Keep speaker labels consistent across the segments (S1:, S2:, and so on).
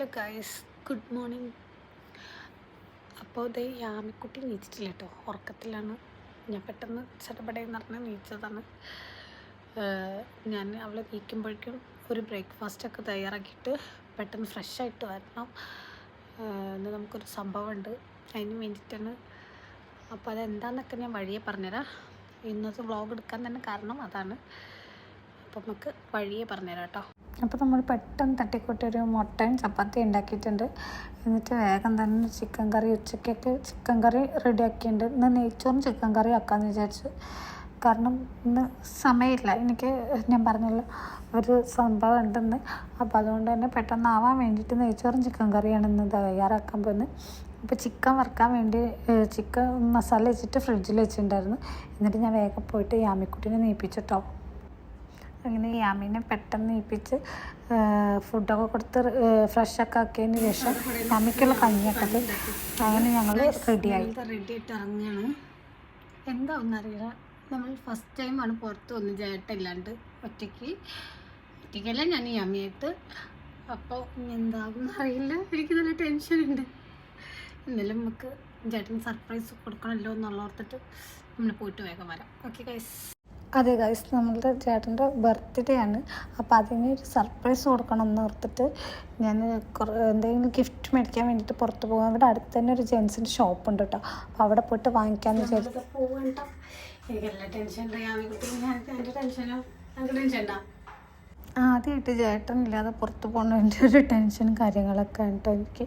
S1: Hello guys, good morning. അപ്പോൾ ഇത് യാമിക്കുട്ടി നീച്ചിട്ടില്ല കേട്ടോ, ഉറക്കത്തിലാണ്. ഞാൻ പെട്ടെന്ന് ചട്ടപ്പടയെന്ന് പറഞ്ഞാൽ നീച്ചതാണ്. ഞാൻ അവളെ നീക്കുമ്പോഴേക്കും ഒരു ബ്രേക്ക്ഫാസ്റ്റൊക്കെ തയ്യാറാക്കിയിട്ട് പെട്ടെന്ന് ഫ്രഷായിട്ട് വരണം. ഇന്ന് നമുക്കൊരു സംഭവമുണ്ട്, അതിന് വേണ്ടിയിട്ടാണ്. അപ്പോൾ അതെന്താണെന്നൊക്കെ ഞാൻ വഴിയെ പറഞ്ഞുതരാം. ഇന്നത്തെ വ്ളോഗ് എടുക്കാൻ തന്നെ കാരണം അതാണ്. അപ്പോൾ നമുക്ക് വഴിയെ പറഞ്ഞുതരാം കേട്ടോ. അപ്പോൾ നമ്മൾ പെട്ടെന്ന് തട്ടിക്കൂട്ടി ഒരു മുട്ടയും ചപ്പാത്തി ഉണ്ടാക്കിയിട്ടുണ്ട്. എന്നിട്ട് വേഗം തന്നെ ചിക്കൻ കറി, ഉച്ചക്കൊക്കെ ചിക്കൻ കറി റെഡിയാക്കിയിട്ടുണ്ട്. ഇന്ന് നെയ്ച്ചോറും ചിക്കൻ കറി ആക്കാമെന്ന് വിചാരിച്ചു. കാരണം ഇന്ന് സമയമില്ല എനിക്ക്, ഞാൻ പറഞ്ഞല്ലോ ഒരു സംഭവം ഉണ്ടെന്ന്. അപ്പോൾ അതുകൊണ്ട് തന്നെ പെട്ടെന്നാവാൻ വേണ്ടിയിട്ട് നെയ്ച്ചോറും ചിക്കൻ കറിയാണ് ഇന്ന് തയ്യാറാക്കാൻ പോകുന്നത്. അപ്പോൾ ചിക്കൻ വറുക്കാൻ വേണ്ടി ചിക്കൻ മസാല വെച്ചിട്ട് ഫ്രിഡ്ജിൽ വെച്ചിട്ടുണ്ടായിരുന്നു. എന്നിട്ട് ഞാൻ വേഗം പോയിട്ട് യാമിക്കുട്ടീനെ നീപ്പിച്ചിട്ടോ. അങ്ങനെ യാമീനെ പെട്ടെന്ന് നീപ്പിച്ച് ഫുഡൊക്കെ കൊടുത്ത് ഫ്രഷൊക്കെ ആക്കിയതിന് ശേഷം യാമിക്കുള്ള കഞ്ഞിയൊക്കെ അങ്ങനെ ഞങ്ങൾ റെഡിയായിട്ട് ഇറങ്ങുകയാണ്. എന്താ ഒന്നറിയില്ല, നമ്മൾ ഫസ്റ്റ് ടൈമാണ് പുറത്ത് വന്ന് ചേട്ടയില്ലാണ്ട് ഒറ്റയ്ക്കല്ല ഞാൻ യാമിയായിട്ട്. അപ്പോൾ എന്താകും അറിയില്ല, എനിക്ക് നല്ല ടെൻഷനുണ്ട്. എന്നാലും നമുക്ക് ചേട്ടന് സർപ്രൈസ് കൊടുക്കണമല്ലോ എന്നുള്ള ഓർത്തിട്ട് നമ്മൾ പോയിട്ട് വേഗം വരാം. Okay guys. അതെ ഗൈസ്, നമ്മളുടെ ചേട്ടൻ്റെ ബർത്ത്ഡേ ആണ്. അപ്പോൾ അതിനൊരു സർപ്രൈസ് കൊടുക്കണം എന്ന് ഓർത്തിട്ട് ഞാൻ എന്തെങ്കിലും ഗിഫ്റ്റ് മേടിക്കാൻ വേണ്ടിയിട്ട് പുറത്ത് പോകാം. ഇവിടെ അടുത്ത് തന്നെ ഒരു ജെൻസിൻ്റെ ഷോപ്പ് ഉണ്ട് കേട്ടോ. അപ്പോൾ അവിടെ പോയിട്ട് വാങ്ങിക്കാമെന്ന് വിചാരിച്ചു. പോകണ്ട, എനിക്കെല്ലാം ടെൻഷൻ. ആദ്യമായിട്ട് ചേട്ടനില്ലാതെ പുറത്ത് പോകുന്നതിൻ്റെ ഒരു ടെൻഷനും കാര്യങ്ങളൊക്കെ കേട്ടോ എനിക്ക്.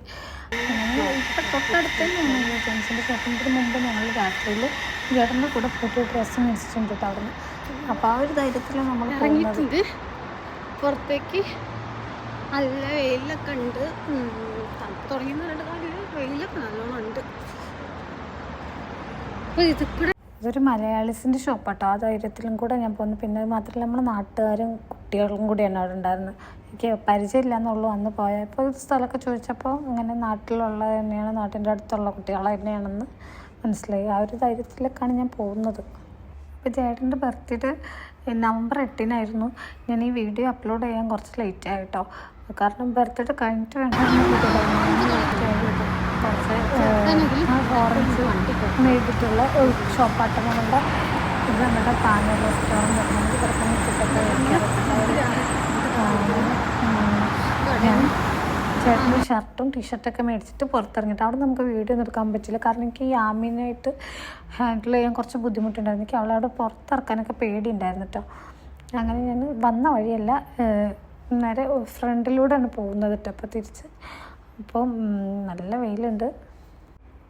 S1: ഇപ്പം തൊട്ടടുത്ത് തന്നെയാണ് ജെൻസിൻ്റെ ഷോപ്പിൻ്റെ മുമ്പ് ഞങ്ങൾ രാത്രിയിൽ ചേട്ടൻ്റെ കൂടെ പോയിട്ട് ഡ്രസ്സ് മേടിച്ചിട്ടുണ്ട് കേട്ടോ അവിടെ നിന്ന്. അപ്പോൾ ആ ഒരു ധൈര്യത്തിൽ നമ്മൾ ഇറങ്ങിയിട്ടുണ്ട് പുറത്തേക്ക്. നല്ല വെയിലൊക്കെ ഉണ്ട്, തണുപ്പ് തുടങ്ങിയെന്ന് പറഞ്ഞിട്ട് കാര്യമില്ല, വെയിലൊക്കെ നല്ലോണം ഉണ്ട്. അപ്പോൾ ഇതൊരു മലയാളീസിൻ്റെ ഷോപ്പാട്ടോ, ആ ധൈര്യത്തിലും കൂടെ ഞാൻ പോകുന്നു. പിന്നെ മാത്രമല്ല നമ്മൾ നാട്ടുകാരും കുട്ടികളും കൂടിയാണ് അവിടെ ഉണ്ടായിരുന്നത്. എനിക്ക് പരിചയമില്ല എന്നുള്ളൂ. അന്ന് പോയപ്പോൾ സ്ഥലമൊക്കെ ചോദിച്ചപ്പോൾ അങ്ങനെ നാട്ടിലുള്ള തന്നെയാണ്, നാട്ടിൻ്റെ അടുത്തുള്ള കുട്ടികൾ തന്നെയാണെന്ന് മനസ്സിലായി. ആ ഒരു ധൈര്യത്തിലേക്കാണ് ഞാൻ പോകുന്നത്. അപ്പോൾ ചേട്ടൻ്റെ ബർത്ത്ഡേ നവംബർ 8-നായിരുന്നു. ഞാൻ ഈ വീഡിയോ അപ്ലോഡ് ചെയ്യാൻ കുറച്ച് ലേറ്റ് ആയിട്ടോ, കാരണം ബർത്ത്ഡേ കഴിഞ്ഞിട്ട് വേണ്ട കുറച്ച് ഓറഞ്ച് എഴുതിയിട്ടുള്ള ഷോപ്പാട്ടം. നമ്മളുടെ ഇത് നമ്മുടെ പാനൽ റെസ്റ്റോറൻറ്റ് നമുക്ക് പുറത്തുനിന്ന് ഉച്ചക്കൊക്കെ ഞാൻ ചേട്ടൻ്റെ ഷർട്ടും ടീഷർട്ടൊക്കെ മേടിച്ചിട്ട് പുറത്തിറങ്ങിയിട്ട് അവിടെ നമുക്ക് വീഡിയോ ഒന്നും എടുക്കാൻ പറ്റില്ല. കാരണം എനിക്ക് ഈ ആമിനായിട്ട് ഹാൻഡിൽ ചെയ്യാൻ കുറച്ച് ബുദ്ധിമുട്ടുണ്ടായിരുന്നു. എനിക്ക് അവളവിടെ പുറത്തിറക്കാനൊക്കെ പേടിയുണ്ടായിരുന്നു കേട്ടോ. അങ്ങനെ ഞാൻ വന്ന വഴിയല്ല, നേരെ ഫ്രണ്ടിലൂടെയാണ് പോകുന്നത് കേട്ടോ. അപ്പോൾ തിരിച്ച് അപ്പോൾ നല്ല വെയിലുണ്ട്.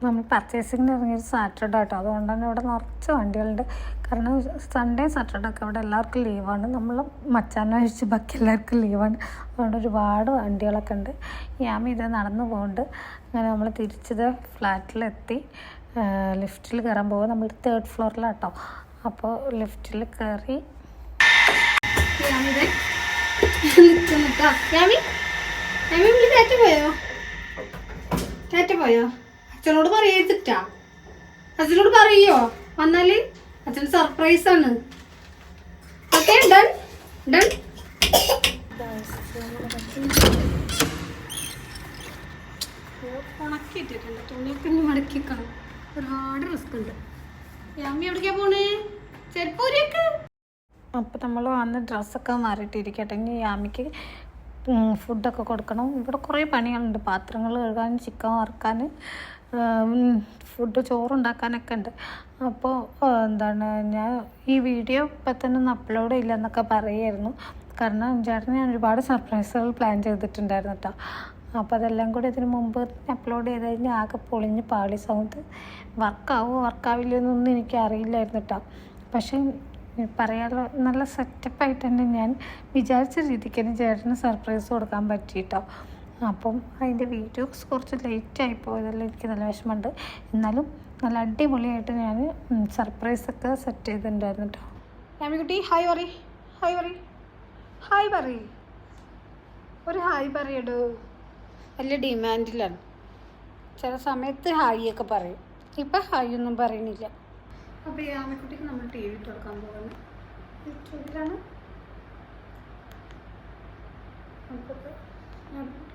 S1: നമ്മൾ പർച്ചേസിങ്ങിന് ഇറങ്ങിയൊരു സാറ്റർഡേ കേട്ടോ, അതുകൊണ്ട് തന്നെ ഇവിടെ നിറച്ച് വണ്ടികളുണ്ട്. കാരണം സൺഡേ സാറ്റർഡേ ഒക്കെ ഇവിടെ എല്ലാവർക്കും ലീവാണ്. നമ്മൾ മച്ചാനെ ഒഴിച്ച് ബാക്കി എല്ലാവർക്കും ലീവാണ്. അതുകൊണ്ട് ഒരുപാട് വണ്ടികളൊക്കെ ഉണ്ട്. യാമി ഇത് നടന്നു പോകുന്നുണ്ട്. അങ്ങനെ നമ്മൾ തിരിച്ചത് ഫ്ലാറ്റിലെത്തി ലിഫ്റ്റിൽ കയറാൻ പോകും. നമ്മൾ 3rd ഫ്ലോറിലാട്ടോ. അപ്പോൾ ലിഫ്റ്റിൽ കയറി പോയോ? അച്ഛനോട് പറയത്തിട്ടാ, അച്ഛനോട് പറയോ വന്നാല് അച്ഛൻ സർപ്രൈസ് ആണ്. Okay, done done. ഉണക്കിയിട്ടിട്ടുണ്ട്, തുണിയൊക്കെ ഇനി മടക്കിക്കണം. ഒരുപാട് റിസ്ക് ഉണ്ട്. യാമി എവിടേക്കാ പോണേ? ചെരുപ്പൂരിയൊക്കെ. അപ്പോൾ നമ്മൾ വന്ന് ഡ്രസ്സൊക്കെ മാറിയിട്ടിരിക്കട്ടെ. ഇനി യാമിക്ക് ഫുഡൊക്കെ കൊടുക്കണം. ഇവിടെ കുറേ പണികളുണ്ട്, പാത്രങ്ങൾ കഴുകാൻ, ചിക്കൻ വറുക്കാൻ, ചോറുണ്ടാക്കാനൊക്കെ ഉണ്ട്. അപ്പോൾ എന്താണ്, ഞാൻ ഈ വീഡിയോ ഇപ്പം തന്നെ ഒന്ന് അപ്ലോഡ് ചെയ്യില്ല എന്നൊക്കെ പറയുമായിരുന്നു. കാരണം ചേട്ടന് ഞാൻ ഒരുപാട് സർപ്രൈസുകൾ പ്ലാൻ ചെയ്തിട്ടുണ്ടായിരുന്നു കേട്ടോ. അപ്പോൾ അതെല്ലാം കൂടി ഇതിന് മുമ്പ് അപ്ലോഡ് ചെയ്ത് കഴിഞ്ഞാൽ ആകെ പൊളിഞ്ഞ് പാളി സൗണ്ട്. വർക്കാവില്ലെന്നൊന്നും എനിക്ക് അറിയില്ലായിരുന്നു കേട്ടോ. പക്ഷേ പറയാനുള്ള നല്ല സെറ്റപ്പായിട്ട് തന്നെ ഞാൻ വിചാരിച്ച രീതിക്ക് തന്നെ ചേട്ടന് സർപ്രൈസ് കൊടുക്കാൻ പറ്റിയിട്ടോ. അപ്പം അതിൻ്റെ വീഡിയോസ് കുറച്ച് ലേറ്റായി പോയതെല്ലാം എനിക്ക് നല്ല വിഷമമുണ്ട്. എന്നാലും നല്ല അടിപൊളിയായിട്ട് ഞാൻ സർപ്രൈസൊക്കെ സെറ്റ് ചെയ്തിട്ടുണ്ടായിരുന്നു കേട്ടോ. യാമിക്കുട്ടി ഹായ് പറ, ഹായ് പറ, ഹായ് പറ, ഒരു ഹായ് പറയടോ. വലിയ ഡിമാൻഡിലാണ്. ചില സമയത്ത് ഹായ് ഒക്കെ പറയും, ഇപ്പം ഹായ് ഒന്നും പറയണില്ല. അപ്പോൾ യാമിക്കുട്ടിക്ക് നമ്മൾ TV തുറക്കാൻ പോകുന്നത് യൂട്യൂബിലാണ്.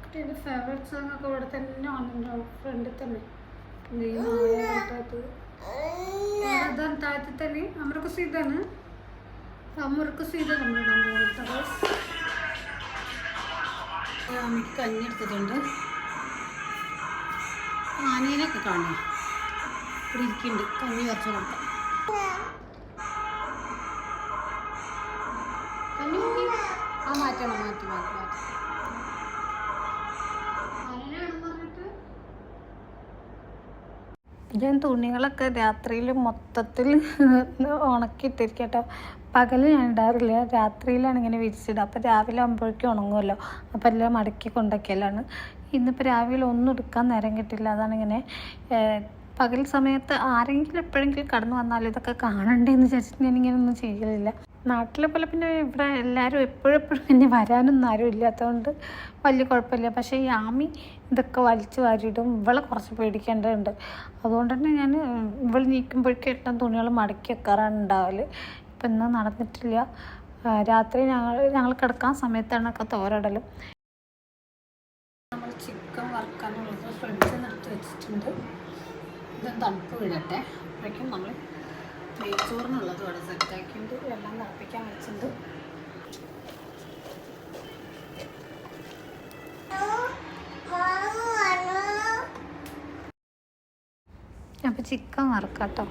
S1: കുട്ടീൻ്റെ ഫേവറേറ്റ് സോങ് ഒക്കെ ഇവിടെ തന്നെ വന്നിട്ടുണ്ടാവും ഫ്രണ്ടിൽ തന്നെ. താഴത്തിൽ തന്നെ അമർക്ക് സീതാണ് നമ്മളിടാൻ പോകുന്നത്. അമ്മയ്ക്ക് കഞ്ഞി എടുത്തിട്ടുണ്ട്. ആനേനൊക്കെ കാണുക ഇവിടെ ഇരിക്കുന്നുണ്ട്. കഞ്ഞി കുറച്ച് കൊടുക്കാം. കഞ്ഞി നോക്കി മാറ്റണം മാറ്റി ഞാൻ തുണികളൊക്കെ രാത്രിയിൽ മൊത്തത്തിൽ ഉണക്കിയിട്ടിരിക്കട്ടോ. പകൽ ഞാൻ ഇടാറില്ല, രാത്രിയിലാണ് ഇങ്ങനെ വിരിച്ചിടുക. അപ്പോൾ രാവിലെ ആകുമ്പോഴേക്കും ഉണങ്ങുമല്ലോ. അപ്പോൾ എല്ലാം മടക്കി കൊണ്ടൊക്കെയല്ലാണ്. ഇന്നിപ്പോൾ രാവിലെ ഒന്നും എടുക്കാൻ നേരം കിട്ടില്ല. അതാണ് ഇങ്ങനെ പകൽ സമയത്ത് ആരെങ്കിലും എപ്പോഴെങ്കിലും കടന്നു വന്നാലും ഇതൊക്കെ കാണണ്ടേന്ന് വിചാരിച്ചിട്ട് ഞാനിങ്ങനെ ഒന്നും ചെയ്യലില്ല. നാട്ടിലെ പോലെ പിന്നെ ഇവിടെ എല്ലാവരും എപ്പോഴെപ്പോഴും പിന്നെ വരാനൊന്നും ആരും ഇല്ലാത്തതുകൊണ്ട് വലിയ കുഴപ്പമില്ല. പക്ഷേ ഈ ആമി ഇതൊക്കെ വലിച്ചു വാരിയിടും. ഇവളെ കുറച്ച് പേടിക്കേണ്ടതുണ്ട്. അതുകൊണ്ട് തന്നെ ഞാൻ ഇവൾ നീക്കുമ്പോഴേക്കും എട്ടാം തുണികൾ മടക്കി വെക്കാറാണ് ഉണ്ടാവൽ. ഇപ്പം ഇന്ന് നടന്നിട്ടില്ല. രാത്രി ഞങ്ങൾ കിടക്കാൻ സമയത്താണ് ഒക്കെ തോരടലും. നമ്മൾ ചിക്കൻ വറുക്കാനുള്ളത് ഫ്രിഡ്ജിൽ നിന്ന് എടുത്ത് വെച്ചിട്ടുണ്ട്. ഇത് തണുപ്പ് വീഴട്ടെ. അപ്പോഴേക്കും നമ്മൾ നെയ്ച്ചോറിനുള്ളത് ഇവിടെ സെറ്റാക്കിയിട്ട് വെള്ളം തിളപ്പിക്കാൻ വെച്ചിട്ടുണ്ട്. അപ്പോൾ ചിക്കൻ വറുക്കാം കേട്ടോ.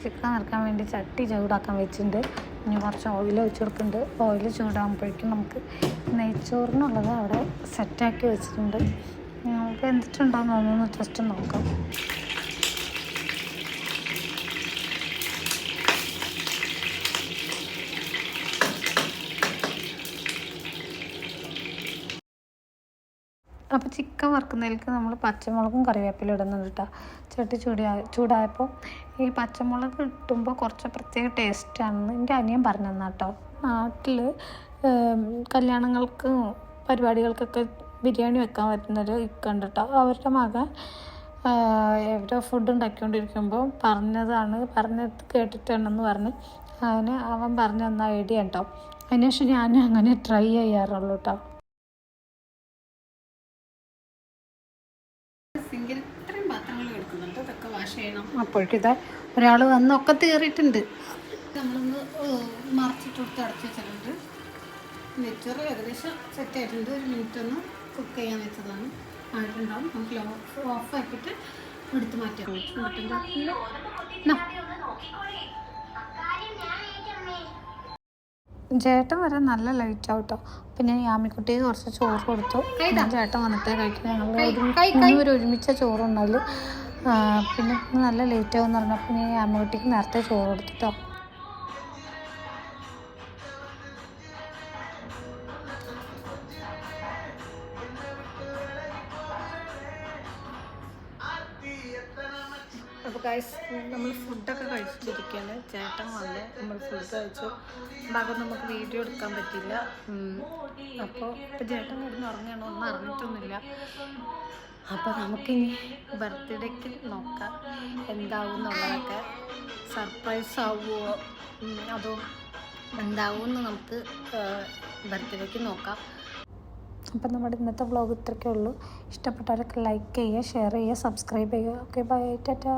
S1: ചിക്കൻ വറുക്കാൻ വേണ്ടി ചട്ടി ചൂടാക്കാൻ വെച്ചിട്ടുണ്ട്. ഇനി കുറച്ച് ഓയിൽ ഒഴിച്ച് കൊടുക്കുന്നുണ്ട്. ഓയിൽ ചൂടാകുമ്പോഴേക്കും നമുക്ക് നെയ്ച്ചോറിനുള്ളത് അവിടെ സെറ്റാക്കി വെച്ചിട്ടുണ്ട്. നമുക്ക് എന്തിട്ടുണ്ടോയെന്ന് തോന്നുന്നു ജസ്റ്റ് നോക്കാം. അപ്പോൾ ചിക്കൻ വറുക്കുന്നതിലേക്ക് നമ്മൾ പച്ചമുളകും കറിവേപ്പിലും ഇടുന്നുണ്ട് കേട്ടോ. ചട്ടി ചൂടായപ്പോൾ ഈ പച്ചമുളക് ഇട്ടുമ്പോൾ കുറച്ച് പ്രത്യേക ടേസ്റ്റാണെന്ന് എൻ്റെ അനിയൻ പറഞ്ഞു തന്നാ കേട്ടോ. നാട്ടിൽ കല്യാണങ്ങൾക്ക് പരിപാടികൾക്കൊക്കെ ബിരിയാണി വെക്കാൻ പറ്റുന്നൊരു ഇക്കുണ്ട് കേട്ടോ. അവരുടെ മകൻ എവിടെ ഫുഡ് ഉണ്ടാക്കിക്കൊണ്ടിരിക്കുമ്പോൾ പറഞ്ഞത് കേട്ടിട്ടുണ്ടെന്ന് പറഞ്ഞ് അവൻ പറഞ്ഞു തന്ന ഐഡിയ കേട്ടോ. അതിനുശേഷം ഞാൻ അങ്ങനെ ട്രൈ ചെയ്യാറുള്ളൂ കേട്ടോ. സിങ്കിൽ ഇത്രയും പാത്രങ്ങൾ എടുക്കുന്നുണ്ട്. ഇതൊക്കെ വാഷ് ചെയ്യണം. അപ്പോഴേക്കും ഇതാ ഒരാൾ വന്നൊക്കെ തീറിയിട്ടുണ്ട്. നമ്മളൊന്ന് മറിച്ചിട്ട് കൊടുത്ത് അടച്ച് വെച്ചിട്ടുണ്ട്. നെയ്ച്ചോറ് ഏകദേശം സെറ്റ് ആയിട്ടുണ്ട്. ഒരു മിനിറ്റ് ഒന്ന് കുക്ക് ചെയ്യാൻ വെച്ചതാണ്. ആയിട്ടുണ്ടാവും. നമുക്ക് ഓഫാക്കിയിട്ട് എടുത്ത് മാറ്റാൻ പറ്റും. ചേട്ടൻ വരെ നല്ല ലൈറ്റ് ആവട്ടോ. പിന്നെ യാമിക്കുട്ടിക്ക് കുറച്ച് ചോറ് കൊടുത്തു. ചേട്ടൻ വന്നിട്ടേ കഴിക്കും. ഞങ്ങൾ ഒരുമിച്ച ചോറുണ്ടാവില്ല. പിന്നെ നല്ല ലേറ്റ് ആവും എന്ന് പറഞ്ഞപ്പോൾ ഞാൻ യാമിക്കുട്ടിക്ക് നേരത്തെ ചോറ് കൊടുത്തിട്ടോ. അപ്പോൾ ഗൈസ് നമ്മൾ ഫുഡൊക്കെ കഴിച്ചിട്ടിരിക്കുകയാണ്. ചേട്ടൻ വന്ന് നമ്മൾ ഫുഡ് കഴിച്ചു. ഭാഗം നമുക്ക് വീഡിയോ എടുക്കാൻ പറ്റില്ല. അപ്പോൾ ഇപ്പോൾ ചേട്ടൻ കിടന്ന് ഉറങ്ങുകയാണോ ഒന്നും അറിഞ്ഞിട്ടൊന്നുമില്ല. അപ്പോൾ നമുക്കിനി ബർത്ത്ഡേക്ക് നോക്കാം എന്താവും എന്നുള്ളതൊക്കെ. സർപ്രൈസ് ആവുമോ അതോ എന്താവുമെന്ന് നമുക്ക് ബർത്ത്ഡേക്ക് നോക്കാം. അപ്പം നമ്മുടെ ഇന്നത്തെ വ്ളോഗ് ഇത്രയൊക്കെ ഉള്ളൂ. ഇഷ്ടപ്പെട്ടവരൊക്കെ ലൈക്ക് ചെയ്യുക, ഷെയർ ചെയ്യുക, സബ്സ്ക്രൈബ് ചെയ്യുക. Okay bye, Tata.